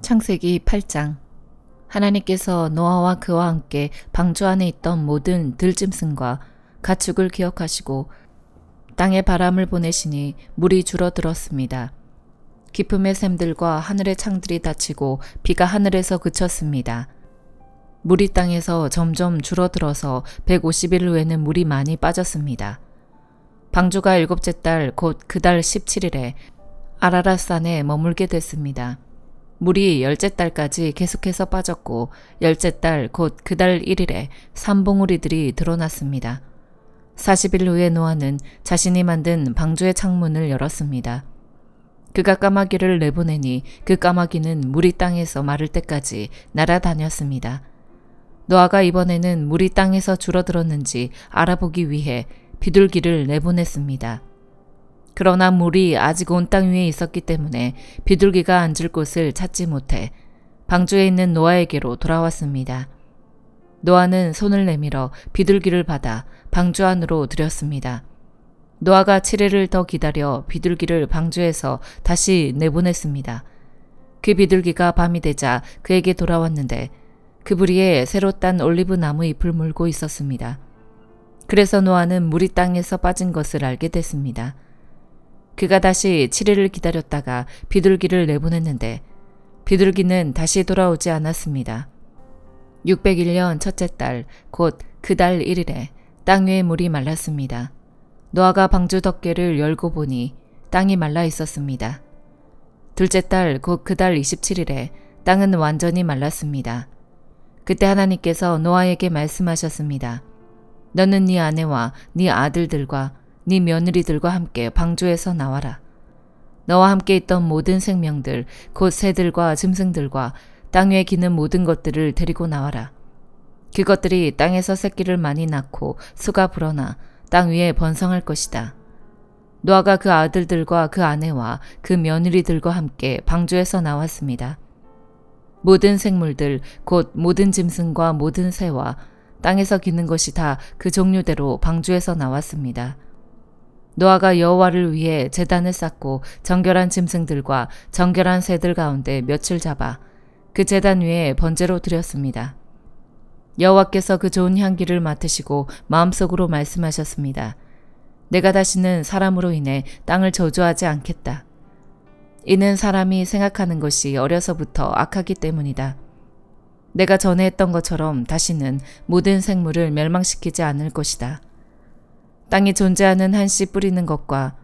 창세기 8장. 하나님께서 노아와 그와 함께 방주 안에 있던 모든 들짐승과 가축을 기억하시고 땅에 바람을 보내시니 물이 줄어들었습니다. 깊음의 샘들과 하늘의 창들이 닫히고 비가 하늘에서 그쳤습니다. 물이 땅에서 점점 줄어들어서 150일 후에는 물이 많이 빠졌습니다. 방주가 7째 달 곧 그 달 17일에 아라랏산에 머물게 됐습니다. 물이 10째 달까지 계속해서 빠졌고 10째 달 곧 그 달 1일에 산봉우리들이 드러났습니다. 40일 후에 노아는 자신이 만든 방주의 창문을 열었습니다. 그가 까마귀를 내보내니 그 까마귀는 물이 땅에서 마를 때까지 날아다녔습니다. 노아가 이번에는 물이 땅에서 줄어들었는지 알아보기 위해 비둘기를 내보냈습니다. 그러나 물이 아직 온 땅 위에 있었기 때문에 비둘기가 앉을 곳을 찾지 못해 방주에 있는 노아에게로 돌아왔습니다. 노아는 손을 내밀어 비둘기를 받아 방주 안으로 들였습니다. 노아가 7일을 더 기다려 비둘기를 방주에서 다시 내보냈습니다. 그 비둘기가 밤이 되자 그에게 돌아왔는데 그 부리에 새로 딴 올리브 나무 잎을 물고 있었습니다. 그래서 노아는 물이 땅에서 빠진 것을 알게 됐습니다. 그가 다시 7일을 기다렸다가 비둘기를 내보냈는데 비둘기는 다시 돌아오지 않았습니다. 601년 첫째 달 곧 그 달 1일에 땅 위에 물이 말랐습니다. 노아가 방주 덮개를 열고 보니 땅이 말라 있었습니다. 둘째 달 곧 그 달 27일에 땅은 완전히 말랐습니다. 그때 하나님께서 노아에게 말씀하셨습니다. 너는 네 아내와 네 아들들과 네 며느리들과 함께 방주에서 나와라. 너와 함께 있던 모든 생명들 곧 새들과 짐승들과 땅 위에 기는 모든 것들을 데리고 나와라. 그것들이 땅에서 새끼를 많이 낳고 수가 불어나 땅 위에 번성할 것이다. 노아가 그 아들들과 그 아내와 그 며느리들과 함께 방주에서 나왔습니다. 모든 생물들 곧 모든 짐승과 모든 새와 땅에서 기는 것이 다 그 종류대로 방주에서 나왔습니다. 노아가 여호와를 위해 제단을 쌓고 정결한 짐승들과 정결한 새들 가운데 몇 을 잡아 그 제단 위에 번제로 드렸습니다. 여호와께서 그 좋은 향기를 맡으시고 마음속으로 말씀하셨습니다. 내가 다시는 사람으로 인해 땅을 저주하지 않겠다. 이는 사람이 생각하는 것이 어려서부터 악하기 때문이다. 내가 전에 했던 것처럼 다시는 모든 생물을 멸망시키지 않을 것이다. 땅이 존재하는 한시 뿌리는 것과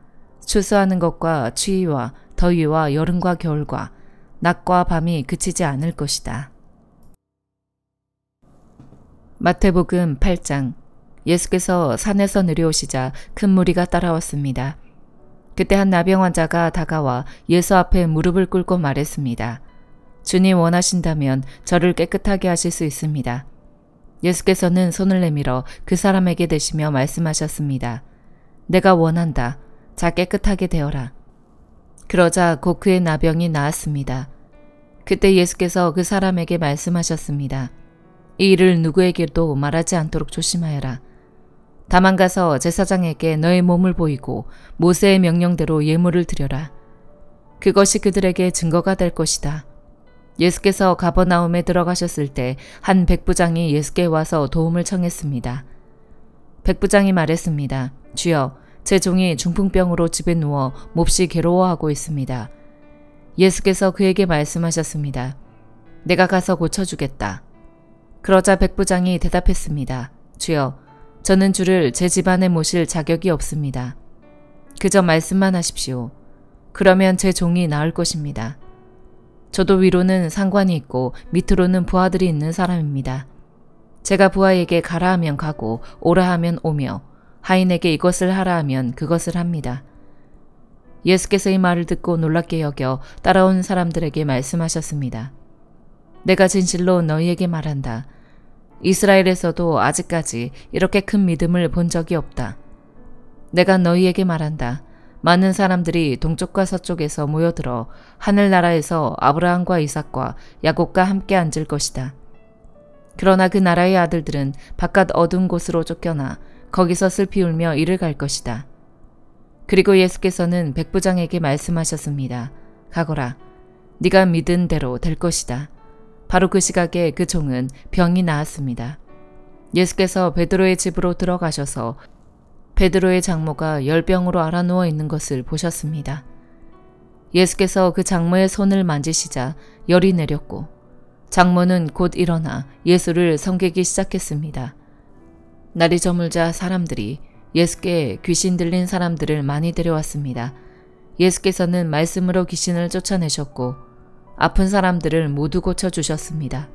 추수하는 것과 추위와 더위와 여름과 겨울과 낮과 밤이 그치지 않을 것이다. 마태복음 8장. 예수께서 산에서 내려오시자 큰 무리가 따라왔습니다. 그때 한 나병 환자가 다가와 예수 앞에 무릎을 꿇고 말했습니다. 주님 원하신다면 저를 깨끗하게 하실 수 있습니다. 예수께서는 손을 내밀어 그 사람에게 대시며 말씀하셨습니다. 내가 원한다. 자 깨끗하게 되어라. 그러자 곧 그의 나병이 나았습니다. 그때 예수께서 그 사람에게 말씀하셨습니다. 이 일을 누구에게도 말하지 않도록 조심하여라. 다만 가서 제사장에게 너의 몸을 보이고 모세의 명령대로 예물을 드려라. 그것이 그들에게 증거가 될 것이다. 예수께서 가버나움에 들어가셨을 때 한 백부장이 예수께 와서 도움을 청했습니다. 백부장이 말했습니다. 주여, 제 종이 중풍병으로 집에 누워 몹시 괴로워하고 있습니다. 예수께서 그에게 말씀하셨습니다. 내가 가서 고쳐주겠다. 그러자 백부장이 대답했습니다. 주여, 저는 주를 제 집안에 모실 자격이 없습니다. 그저 말씀만 하십시오. 그러면 제 종이 나을 것입니다. 저도 위로는 상관이 있고 밑으로는 부하들이 있는 사람입니다. 제가 부하에게 가라 하면 가고 오라 하면 오며 하인에게 이것을 하라 하면 그것을 합니다. 예수께서 이 말을 듣고 놀랍게 여겨 따라온 사람들에게 말씀하셨습니다. 내가 진실로 너희에게 말한다. 이스라엘에서도 아직까지 이렇게 큰 믿음을 본 적이 없다. 내가 너희에게 말한다. 많은 사람들이 동쪽과 서쪽에서 모여들어 하늘나라에서 아브라함과 이삭과 야곱과 함께 앉을 것이다. 그러나 그 나라의 아들들은 바깥 어두운 곳으로 쫓겨나 거기서 슬피 울며 이를 갈 것이다. 그리고 예수께서는 백부장에게 말씀하셨습니다. 가거라. 네가 믿은 대로 될 것이다. 바로 그 시각에 그 종은 병이 나았습니다. 예수께서 베드로의 집으로 들어가셔서 베드로의 장모가 열병으로 앓아누워 있는 것을 보셨습니다. 예수께서 그 장모의 손을 만지시자 열이 내렸고 장모는 곧 일어나 예수를 섬기기 시작했습니다. 날이 저물자 사람들이 예수께 귀신 들린 사람들을 많이 데려왔습니다. 예수께서는 말씀으로 귀신을 쫓아내셨고 아픈 사람들을 모두 고쳐주셨습니다.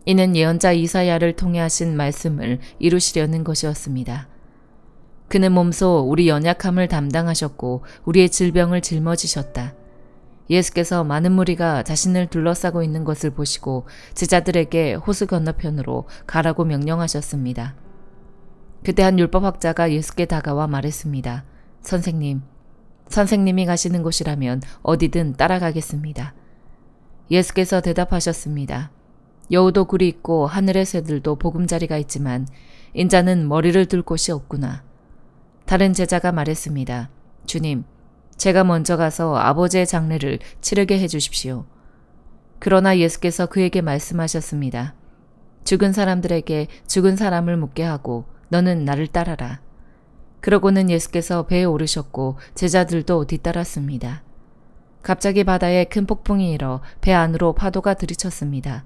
이는 예언자 이사야를 통해 하신 말씀을 이루시려는 것이었습니다. 그는 몸소 우리 연약함을 담당하셨고 우리의 질병을 짊어지셨다. 예수께서 많은 무리가 자신을 둘러싸고 있는 것을 보시고 제자들에게 호수 건너편으로 가라고 명령하셨습니다. 그때 한 율법학자가 예수께 다가와 말했습니다. 선생님이 가시는 곳이라면 어디든 따라가겠습니다. 예수께서 대답하셨습니다. 여우도 굴이 있고 하늘의 새들도 보금자리가 있지만 인자는 머리를 둘 곳이 없구나. 다른 제자가 말했습니다. 주님, 제가 먼저 가서 아버지의 장례를 치르게 해주십시오. 그러나 예수께서 그에게 말씀하셨습니다. 죽은 사람들에게 죽은 사람을 묻게 하고 너는 나를 따라라. 그러고는 예수께서 배에 오르셨고 제자들도 뒤따랐습니다. 갑자기 바다에 큰 폭풍이 일어 배 안으로 파도가 들이쳤습니다.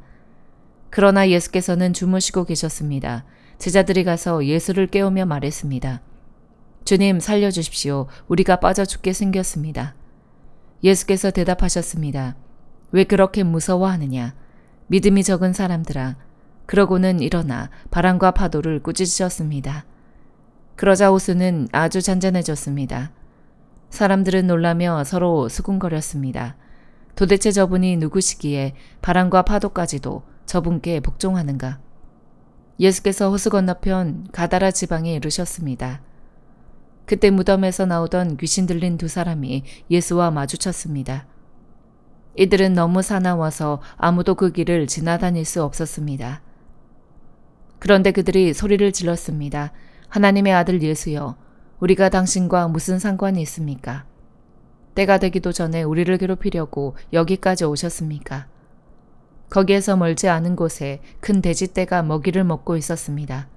그러나 예수께서는 주무시고 계셨습니다. 제자들이 가서 예수를 깨우며 말했습니다. 주님, 살려주십시오. 우리가 빠져 죽게 생겼습니다. 예수께서 대답하셨습니다. 왜 그렇게 무서워하느냐? 믿음이 적은 사람들아. 그러고는 일어나 바람과 파도를 꾸짖으셨습니다. 그러자 호수는 아주 잔잔해졌습니다. 사람들은 놀라며 서로 수군거렸습니다. 도대체 저분이 누구시기에 바람과 파도까지도 저분께 복종하는가? 예수께서 호수 건너편 가다라 지방에 이르셨습니다. 그때 무덤에서 나오던 귀신 들린 두 사람이 예수와 마주쳤습니다. 이들은 너무 사나워서 아무도 그 길을 지나다닐 수 없었습니다. 그런데 그들이 소리를 질렀습니다. 하나님의 아들 예수여, 우리가 당신과 무슨 상관이 있습니까? 때가 되기도 전에 우리를 괴롭히려고 여기까지 오셨습니까? 거기에서 멀지 않은 곳에 큰 돼지떼가 먹이를 먹고 있었습니다.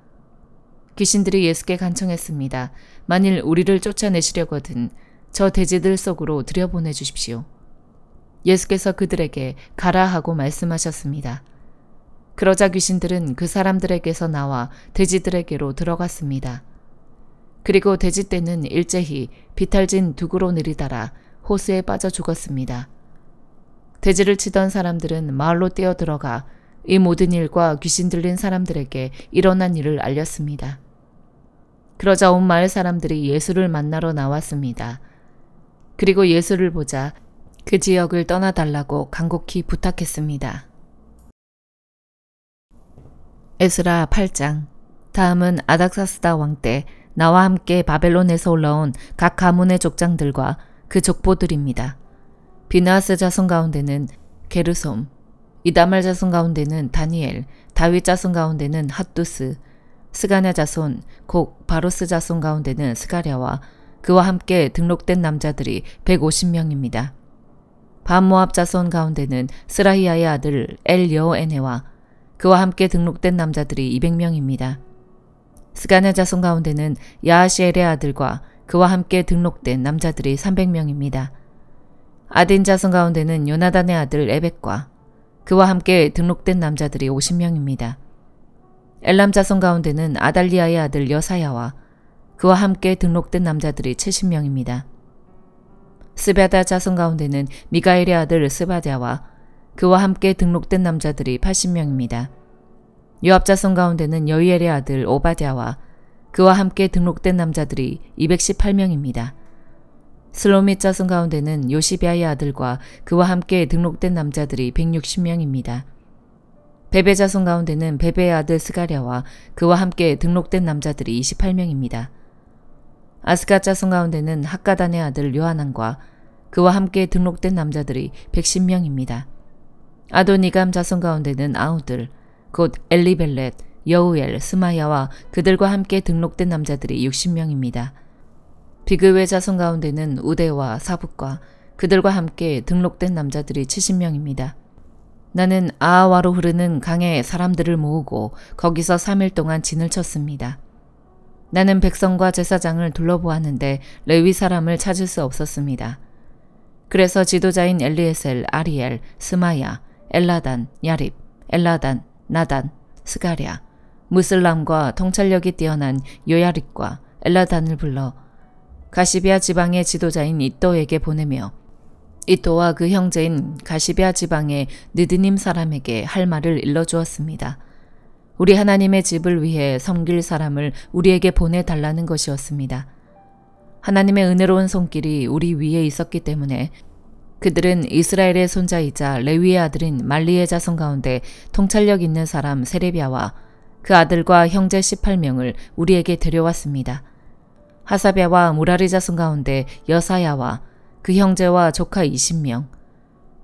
귀신들이 예수께 간청했습니다. 만일 우리를 쫓아내시려거든 저 돼지들 속으로 들여보내 주십시오. 예수께서 그들에게 가라 하고 말씀하셨습니다. 그러자 귀신들은 그 사람들에게서 나와 돼지들에게로 들어갔습니다. 그리고 돼지떼는 일제히 비탈진 두구로 내리달아 호수에 빠져 죽었습니다. 돼지를 치던 사람들은 마을로 뛰어들어가 이 모든 일과 귀신 들린 사람들에게 일어난 일을 알렸습니다. 그러자 온 마을 사람들이 예수를 만나러 나왔습니다. 그리고 예수를 보자 그 지역을 떠나달라고 간곡히 부탁했습니다. 에스라 8장. 다음은 아닥사스다 왕 때 나와 함께 바벨론에서 올라온 각 가문의 족장들과 그 족보들입니다. 비느하스 자손 가운데는 게르솜, 이다말 자손 가운데는 다니엘, 다윗 자손 가운데는 핫두스, 스가냐 자손, 곧 바로스 자손 가운데는 스가랴와 그와 함께 등록된 남자들이 150명입니다. 반모압 자손 가운데는 스라히야의 아들 엘여에네와 그와 함께 등록된 남자들이 200명입니다. 스가냐 자손 가운데는 야하시엘의 아들과 그와 함께 등록된 남자들이 300명입니다. 아딘 자손 가운데는 요나단의 아들 에벡과 그와 함께 등록된 남자들이 50명입니다. 엘람 자손 가운데는 아달리아의 아들 여사야와 그와 함께 등록된 남자들이 70명입니다. 스바다 자손 가운데는 미가엘의 아들 스바랴와 그와 함께 등록된 남자들이 80명입니다. 요압 자손 가운데는 여이엘의 아들 오바댜와 그와 함께 등록된 남자들이 218명입니다. 슬로밋 자손 가운데는 요시비아의 아들과 그와 함께 등록된 남자들이 160명입니다. 베베 자손 가운데는 베베의 아들 스가랴와 그와 함께 등록된 남자들이 28명입니다. 아스갓 자손 가운데는 학가단의 아들 요하난과 그와 함께 등록된 남자들이 110명입니다. 아도니감 자손 가운데는 아우들, 곧 엘리벨렛, 여우엘, 스마야와 그들과 함께 등록된 남자들이 60명입니다. 비그웨 자손 가운데는 우데와 사붓과 그들과 함께 등록된 남자들이 70명입니다. 나는 아하와로 흐르는 강에 사람들을 모으고 거기서 3일 동안 진을 쳤습니다. 나는 백성과 제사장을 둘러보았는데 레위 사람을 찾을 수 없었습니다. 그래서 지도자인 엘리에셀, 아리엘, 스마야, 엘라단, 야립, 엘라단, 나단, 스가랴, 무슬람과 통찰력이 뛰어난 요야립과 엘라단을 불러 가시비아 지방의 지도자인 이또에게 보내며 이또와 그 형제인 가시비아 지방의 느드님 사람에게 할 말을 일러주었습니다. 우리 하나님의 집을 위해 섬길 사람을 우리에게 보내달라는 것이었습니다. 하나님의 은혜로운 손길이 우리 위에 있었기 때문에 그들은 이스라엘의 손자이자 레위의 아들인 말리의 자손 가운데 통찰력 있는 사람 세레비아와 그 아들과 형제 18명을 우리에게 데려왔습니다. 하사랴와 무라리 자손 가운데 여사야와 그 형제와 조카 20명,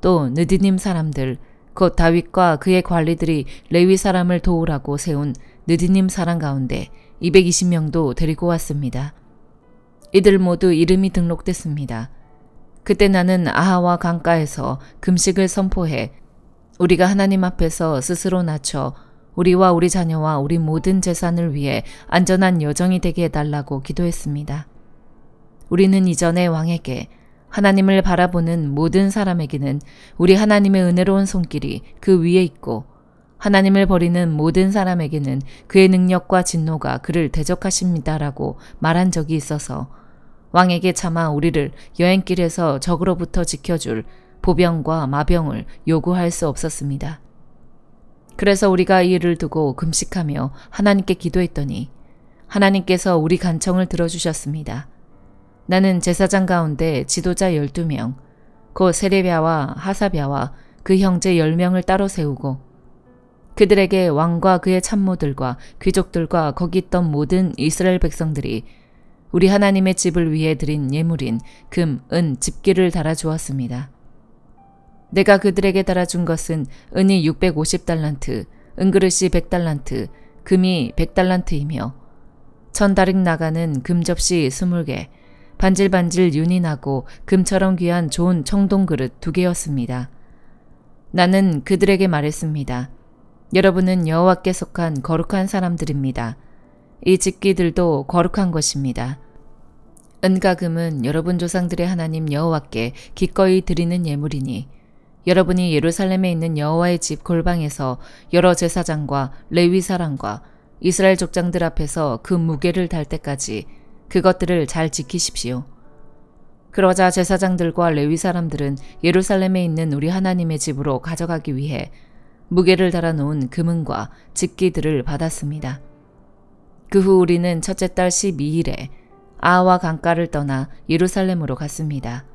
또 느디님 사람들, 곧 다윗과 그의 관리들이 레위 사람을 도우라고 세운 느디님 사람 가운데 220명도 데리고 왔습니다. 이들 모두 이름이 등록됐습니다. 그때 나는 아하와 강가에서 금식을 선포해 우리가 하나님 앞에서 스스로 낮춰 우리와 우리 자녀와 우리 모든 재산을 위해 안전한 여정이 되게 해달라고 기도했습니다. 우리는 이전에 왕에게 하나님을 바라보는 모든 사람에게는 우리 하나님의 은혜로운 손길이 그 위에 있고 하나님을 버리는 모든 사람에게는 그의 능력과 진노가 그를 대적하십니다라고 말한 적이 있어서 왕에게 차마 우리를 여행길에서 적으로부터 지켜줄 보병과 마병을 요구할 수 없었습니다. 그래서 우리가 이 일을 두고 금식하며 하나님께 기도했더니 하나님께서 우리 간청을 들어주셨습니다. 나는 제사장 가운데 지도자 12명, 곧 세레비아와 하사랴와 그 형제 10명을 따로 세우고 그들에게 왕과 그의 참모들과 귀족들과 거기 있던 모든 이스라엘 백성들이 우리 하나님의 집을 위해 드린 예물인 금, 은, 집기를 달아주었습니다. 내가 그들에게 달아준 것은 은이 650달란트, 은그릇이 100달란트, 금이 100달란트이며 1000다릭 나가는 금접시 20개, 반질반질 윤이 나고 금처럼 귀한 좋은 청동그릇 2개였습니다. 나는 그들에게 말했습니다. 여러분은 여호와께 속한 거룩한 사람들입니다. 이 집기들도 거룩한 것입니다. 은과 금은 여러분 조상들의 하나님 여호와께 기꺼이 드리는 예물이니 여러분이 예루살렘에 있는 여호와의 집 골방에서 여러 제사장과 레위 사람과 이스라엘 족장들 앞에서 그 무게를 달 때까지 그것들을 잘 지키십시오. 그러자 제사장들과 레위 사람들은 예루살렘에 있는 우리 하나님의 집으로 가져가기 위해 무게를 달아놓은 금은과 집기들을 받았습니다. 그 후 우리는 첫째 달 12일에 아하와 강가를 떠나 예루살렘으로 갔습니다.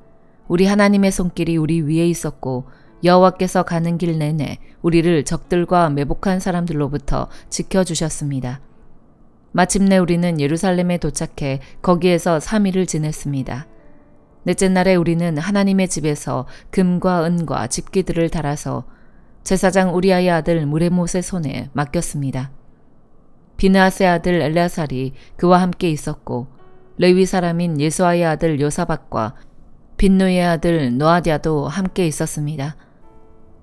우리 하나님의 손길이 우리 위에 있었고 여호와께서 가는 길 내내 우리를 적들과 매복한 사람들로부터 지켜주셨습니다. 마침내 우리는 예루살렘에 도착해 거기에서 3일을 지냈습니다. 넷째 날에 우리는 하나님의 집에서 금과 은과 집기들을 달아서 제사장 우리아의 아들 무레못의 손에 맡겼습니다. 비느하스의 아들 엘레아살이 그와 함께 있었고 레위 사람인 예수아의 아들 요사박과 빈누의 아들 노아디아도 함께 있었습니다.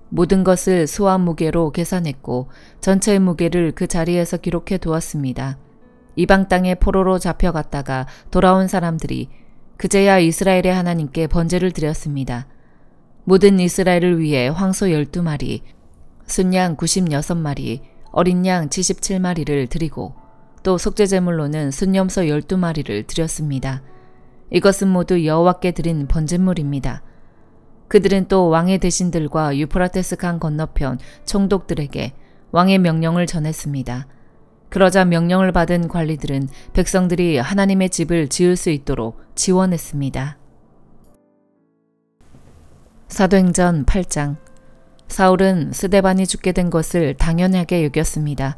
모든 것을 수와 무게로 계산했고 전체의 무게를 그 자리에서 기록해 두었습니다. 이방 땅에 포로로 잡혀갔다가 돌아온 사람들이 그제야 이스라엘의 하나님께 번제를 드렸습니다. 모든 이스라엘을 위해 황소 12마리, 순양 96마리, 어린 양 77마리를 드리고 또 속죄제물로는 순염소 12마리를 드렸습니다. 이것은 모두 여호와께 드린 번제물입니다. 그들은 또 왕의 대신들과 유프라테스 강 건너편 총독들에게 왕의 명령을 전했습니다. 그러자 명령을 받은 관리들은 백성들이 하나님의 집을 지을 수 있도록 지원했습니다. 사도행전 8장. 사울은 스데반이 죽게 된 것을 당연하게 여겼습니다.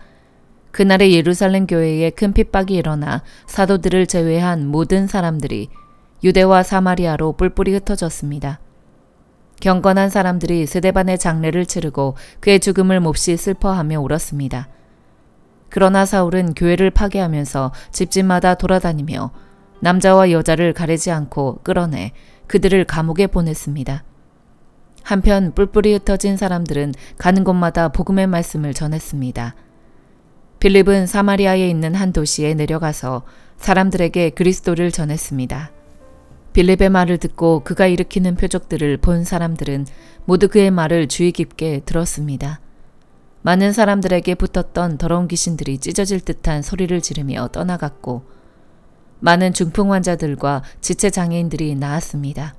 그날의 예루살렘 교회에 큰 핍박이 일어나 사도들을 제외한 모든 사람들이 유대와 사마리아로 뿔뿔이 흩어졌습니다. 경건한 사람들이 스데반의 장례를 치르고 그의 죽음을 몹시 슬퍼하며 울었습니다. 그러나 사울은 교회를 파괴하면서 집집마다 돌아다니며 남자와 여자를 가리지 않고 끌어내 그들을 감옥에 보냈습니다. 한편 뿔뿔이 흩어진 사람들은 가는 곳마다 복음의 말씀을 전했습니다. 빌립은 사마리아에 있는 한 도시에 내려가서 사람들에게 그리스도를 전했습니다. 빌립의 말을 듣고 그가 일으키는 표적들을 본 사람들은 모두 그의 말을 주의 깊게 들었습니다. 많은 사람들에게 붙었던 더러운 귀신들이 찢어질 듯한 소리를 지르며 떠나갔고 많은 중풍 환자들과 지체 장애인들이 나았습니다.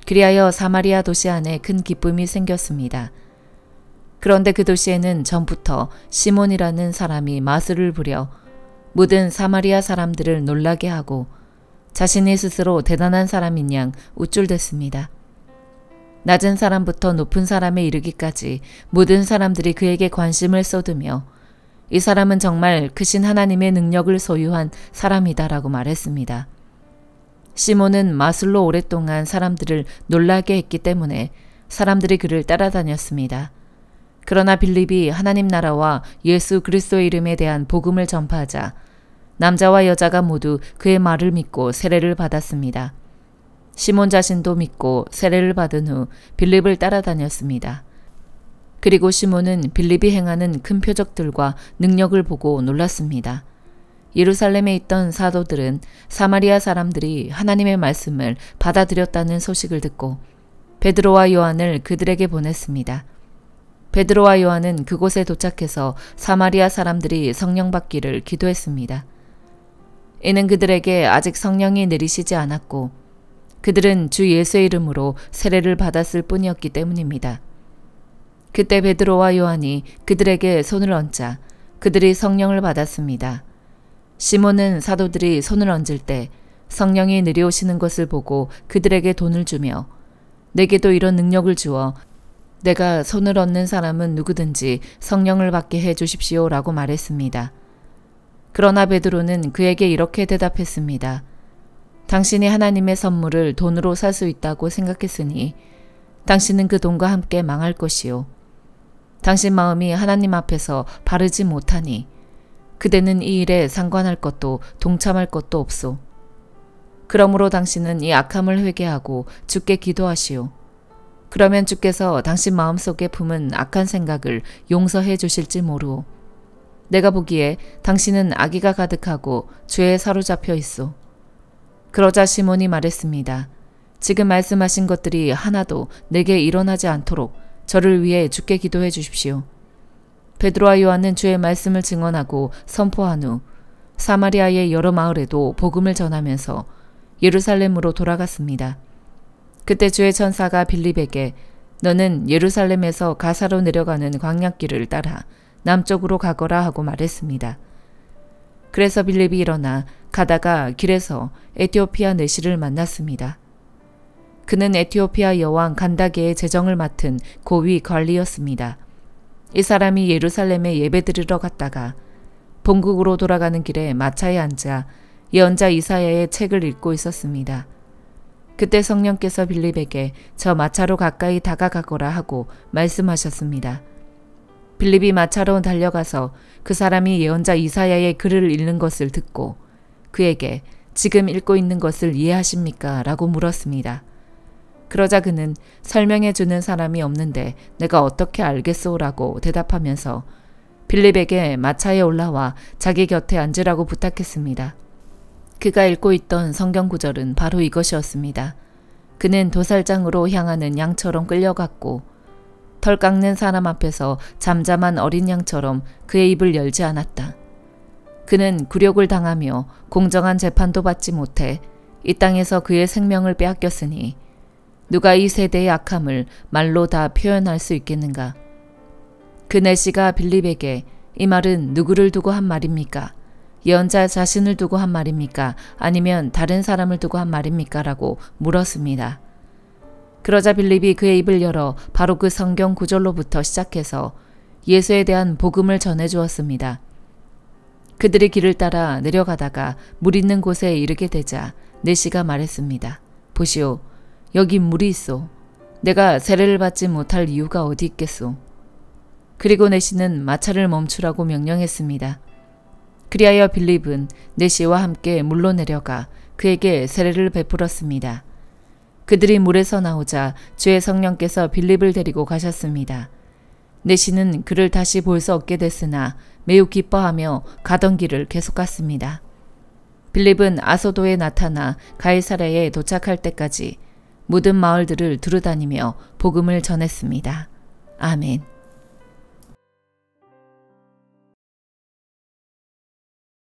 그리하여 사마리아 도시 안에 큰 기쁨이 생겼습니다. 그런데 그 도시에는 전부터 시몬이라는 사람이 마술을 부려 모든 사마리아 사람들을 놀라게 하고 자신이 스스로 대단한 사람인 양 우쭐댔습니다. 낮은 사람부터 높은 사람에 이르기까지 모든 사람들이 그에게 관심을 쏟으며 이 사람은 정말 크신 하나님의 능력을 소유한 사람이다라고 말했습니다. 시몬은 마술로 오랫동안 사람들을 놀라게 했기 때문에 사람들이 그를 따라다녔습니다. 그러나 빌립이 하나님 나라와 예수 그리스도의 이름에 대한 복음을 전파하자 남자와 여자가 모두 그의 말을 믿고 세례를 받았습니다. 시몬 자신도 믿고 세례를 받은 후 빌립을 따라다녔습니다. 그리고 시몬은 빌립이 행하는 큰 표적들과 능력을 보고 놀랐습니다. 예루살렘에 있던 사도들은 사마리아 사람들이 하나님의 말씀을 받아들였다는 소식을 듣고 베드로와 요한을 그들에게 보냈습니다. 베드로와 요한은 그곳에 도착해서 사마리아 사람들이 성령 받기를 기도했습니다. 이는 그들에게 아직 성령이 내리시지 않았고 그들은 주 예수의 이름으로 세례를 받았을 뿐이었기 때문입니다. 그때 베드로와 요한이 그들에게 손을 얹자 그들이 성령을 받았습니다. 시몬은 사도들이 손을 얹을 때 성령이 내려오시는 것을 보고 그들에게 돈을 주며 내게도 이런 능력을 주어 내가 손을 얹는 사람은 누구든지 성령을 받게 해 주십시오라고 말했습니다. 그러나 베드로는 그에게 이렇게 대답했습니다. 당신이 하나님의 선물을 돈으로 살 수 있다고 생각했으니 당신은 그 돈과 함께 망할 것이요. 당신 마음이 하나님 앞에서 바르지 못하니 그대는 이 일에 상관할 것도 동참할 것도 없소. 그러므로 당신은 이 악함을 회개하고 주께 기도하시오. 그러면 주께서 당신 마음속에 품은 악한 생각을 용서해 주실지 모르오. 내가 보기에 당신은 악의가 가득하고 죄에 사로잡혀 있소. 그러자 시몬이 말했습니다. 지금 말씀하신 것들이 하나도 내게 일어나지 않도록 저를 위해 주께 기도해 주십시오. 베드로와 요한은 주의 말씀을 증언하고 선포한 후 사마리아의 여러 마을에도 복음을 전하면서 예루살렘으로 돌아갔습니다. 그때 주의 천사가 빌립에게 너는 예루살렘에서 가사로 내려가는 광야길을 따라 남쪽으로 가거라 하고 말했습니다. 그래서 빌립이 일어나 가다가 길에서 에티오피아 내시를 만났습니다. 그는 에티오피아 여왕 간다게의 재정을 맡은 고위 관리였습니다. 이 사람이 예루살렘에 예배드리러 갔다가 본국으로 돌아가는 길에 마차에 앉아 예언자 이사야의 책을 읽고 있었습니다. 그때 성령께서 빌립에게 저 마차로 가까이 다가가거라 하고 말씀하셨습니다. 빌립이 마차로 달려가서 그 사람이 예언자 이사야의 글을 읽는 것을 듣고 그에게 지금 읽고 있는 것을 이해하십니까? 라고 물었습니다. 그러자 그는 설명해 주는 사람이 없는데 내가 어떻게 알겠소? 라고 대답하면서 빌립에게 마차에 올라와 자기 곁에 앉으라고 부탁했습니다. 그가 읽고 있던 성경 구절은 바로 이것이었습니다. 그는 도살장으로 향하는 양처럼 끌려갔고 털 깎는 사람 앞에서 잠잠한 어린 양처럼 그의 입을 열지 않았다. 그는 굴욕을 당하며 공정한 재판도 받지 못해 이 땅에서 그의 생명을 빼앗겼으니 누가 이 세대의 악함을 말로 다 표현할 수 있겠는가? 그 내시가 빌립에게 이 말은 누구를 두고 한 말입니까? 예언자 자신을 두고 한 말입니까? 아니면 다른 사람을 두고 한 말입니까? 라고 물었습니다. 그러자 빌립이 그의 입을 열어 바로 그 성경 구절로부터 시작해서 예수에 대한 복음을 전해주었습니다. 그들이 길을 따라 내려가다가 물 있는 곳에 이르게 되자 내시가 말했습니다. 보시오, 여기 물이 있소. 내가 세례를 받지 못할 이유가 어디 있겠소. 그리고 내시는 마차를 멈추라고 명령했습니다. 그리하여 빌립은 내시와 함께 물로 내려가 그에게 세례를 베풀었습니다. 그들이 물에서 나오자 주의 성령께서 빌립을 데리고 가셨습니다. 내시는 그를 다시 볼 수 없게 됐으나 매우 기뻐하며 가던 길을 계속 갔습니다. 빌립은 아소도에 나타나 가이사랴에 도착할 때까지 모든 마을들을 두루다니며 복음을 전했습니다. 아멘.